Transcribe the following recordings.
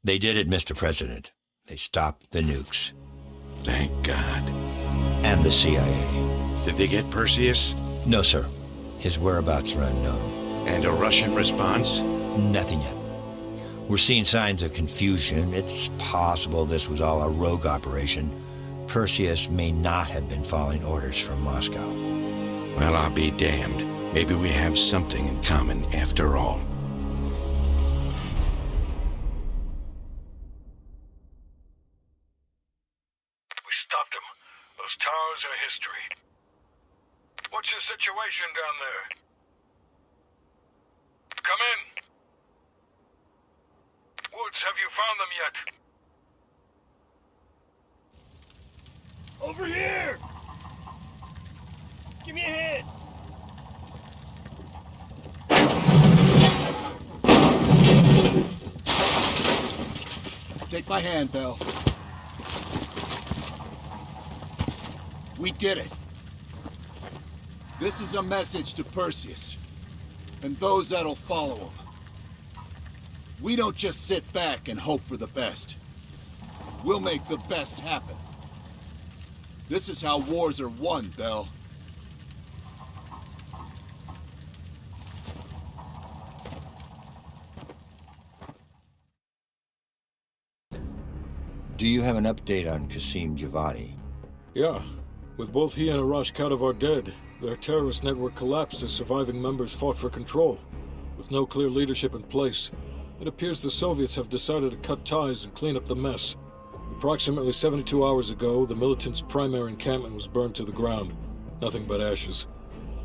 They did it, Mr. President. They stopped the nukes. Thank God. And the CIA. Did they get Perseus? No, sir. His whereabouts are unknown. And a Russian response? Nothing yet. We're seeing signs of confusion. It's possible this was all a rogue operation. Perseus may not have been following orders from Moscow. Well, I'll be damned. Maybe we have something in common after all. We stopped them. Those towers are history. What's your situation down there? Come in. Woods, have you found them yet? Over here! Give me a hand! Take my hand, Bell. We did it. This is a message to Perseus, and those that'll follow him. We don't just sit back and hope for the best. We'll make the best happen. This is how wars are won, Bell. Do you have an update on Qasim Javadi? Yeah. With both he and Arash Kadivar dead, their terrorist network collapsed as surviving members fought for control. With no clear leadership in place, it appears the Soviets have decided to cut ties and clean up the mess. Approximately 72 hours ago, the militants' primary encampment was burned to the ground. Nothing but ashes.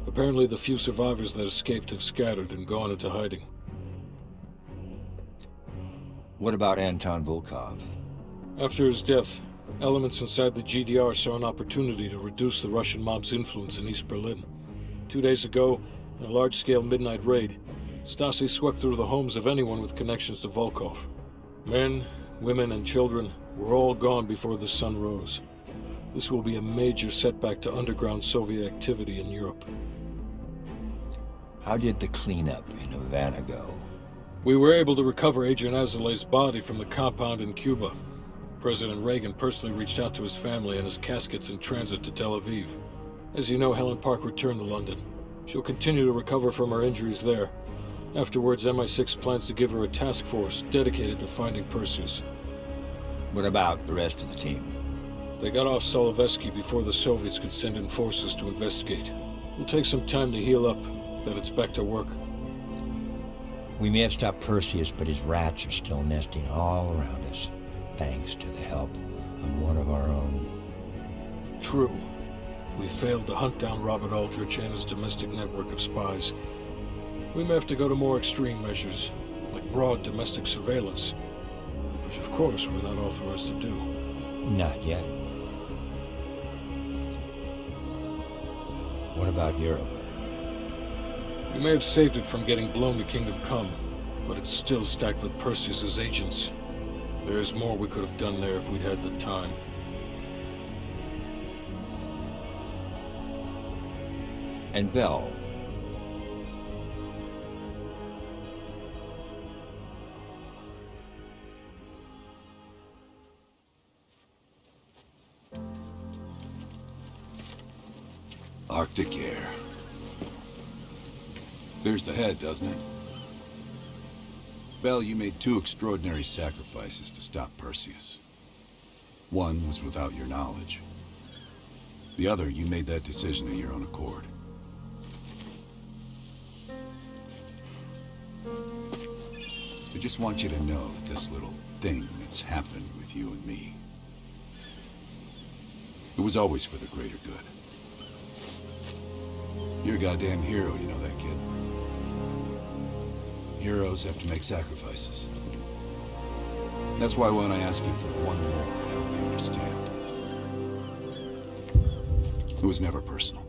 Apparently the few survivors that escaped have scattered and gone into hiding. What about Anton Volkov? After his death, elements inside the GDR saw an opportunity to reduce the Russian mob's influence in East Berlin. 2 days ago, in a large-scale midnight raid, Stasi swept through the homes of anyone with connections to Volkov. Men, women, and children were all gone before the sun rose. This will be a major setback to underground Soviet activity in Europe. How did the cleanup in Havana go? We were able to recover Agent Azoulay's body from the compound in Cuba. President Reagan personally reached out to his family, and his casket's in transit to Tel Aviv. As you know, Helen Park returned to London. She'll continue to recover from her injuries there. Afterwards, MI6 plans to give her a task force dedicated to finding Perseus. What about the rest of the team? They got off Solovetsky before the Soviets could send in forces to investigate. It'll take some time to heal up, then it's back to work. We may have stopped Perseus, but his rats are still nesting all around us, thanks to the help of one of our own. True. We failed to hunt down Robert Aldrich and his domestic network of spies. We may have to go to more extreme measures, like broad domestic surveillance, which of course we're not authorized to do. Not yet. What about Europe? We may have saved it from getting blown to Kingdom Come, but it's still stacked with Perseus's agents. There's more we could have done there if we'd had the time. And Bell. Arctic air. Clears the head, doesn't it? Bell, you made two extraordinary sacrifices to stop Perseus. One was without your knowledge. The other, you made that decision of your own accord. I just want you to know that this little thing that's happened with you and me, it was always for the greater good. You're a goddamn hero, you know that, kid. Heroes have to make sacrifices. That's why when I ask you for one more, I hope you understand. It was never personal.